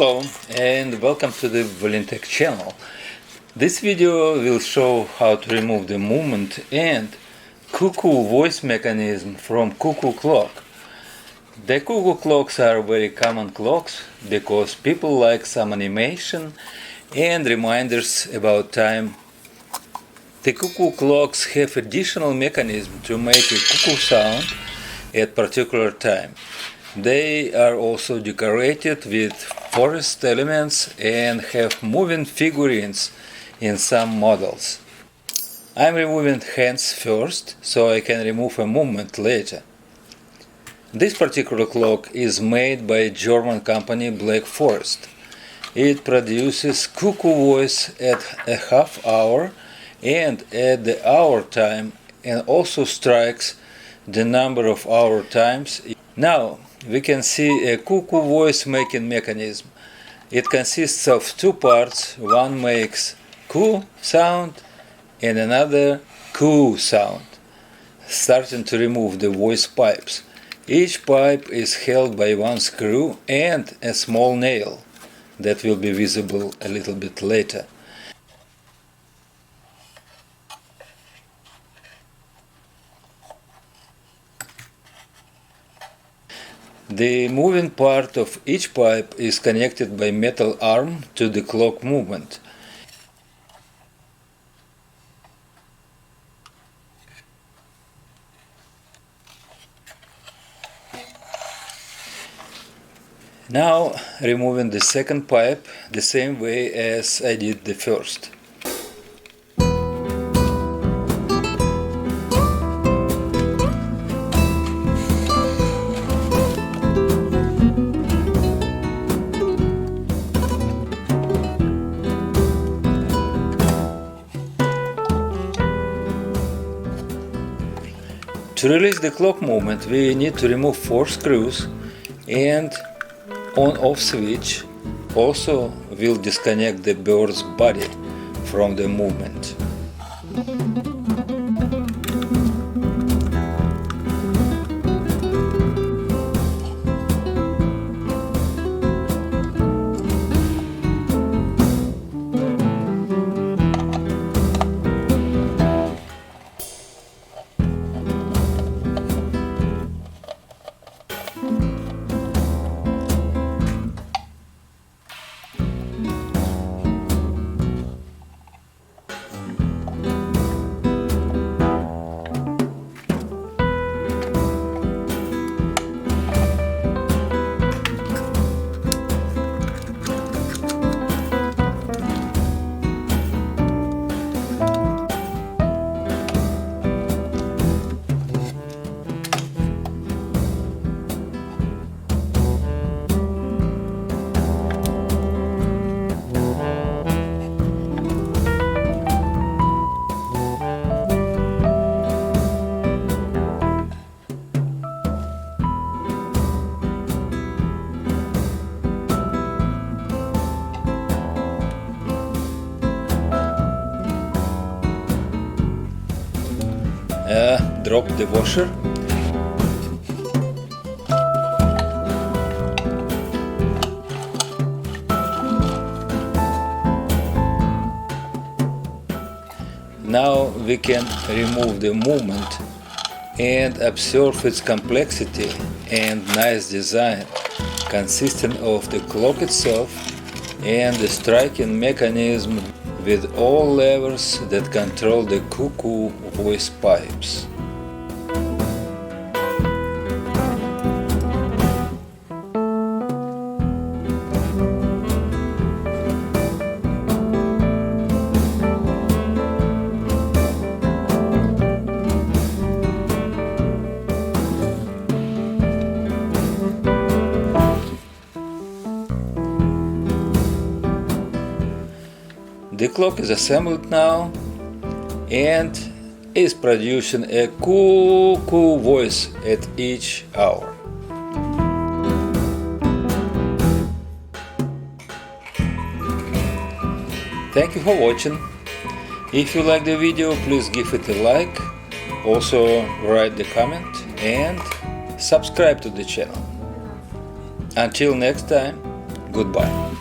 Hello and welcome to the Volintech channel. This video will show how to remove the movement and Cuckoo voice mechanism from Cuckoo clock. The Cuckoo clocks are very common clocks because people like some animation and reminders about time. The Cuckoo clocks have additional mechanism to make a cuckoo sound at particular time. They are also decorated with forest elements and have moving figurines in some models. I'm removing hands first, so I can remove a movement later. This particular clock is made by a German company Black Forest. It produces cuckoo voice at a half hour and at the hour time, and also strikes the number of hour times. Now we can see a cuckoo voice making mechanism. It consists of two parts. One makes coo sound and another coo sound. Starting to remove the voice pipes. Each pipe is held by one screw and a small nail that will be visible a little bit later. The moving part of each pipe is connected by metal arm to the clock movement. Now removing the second pipe the same way as I did the first. To release the clock movement, we need to remove 4 screws, and on-off switch also will disconnect the bird's body from the movement. Drop the washer. Now we can remove the movement and observe its complexity and nice design, consisting of the clock itself and the striking mechanism with all levers that control the cuckoo voice pipes. The clock is assembled now and is producing a cuckoo voice at each hour. Thank you for watching. If you like the video, please give it a like, also write the comment and subscribe to the channel. Until next time, goodbye.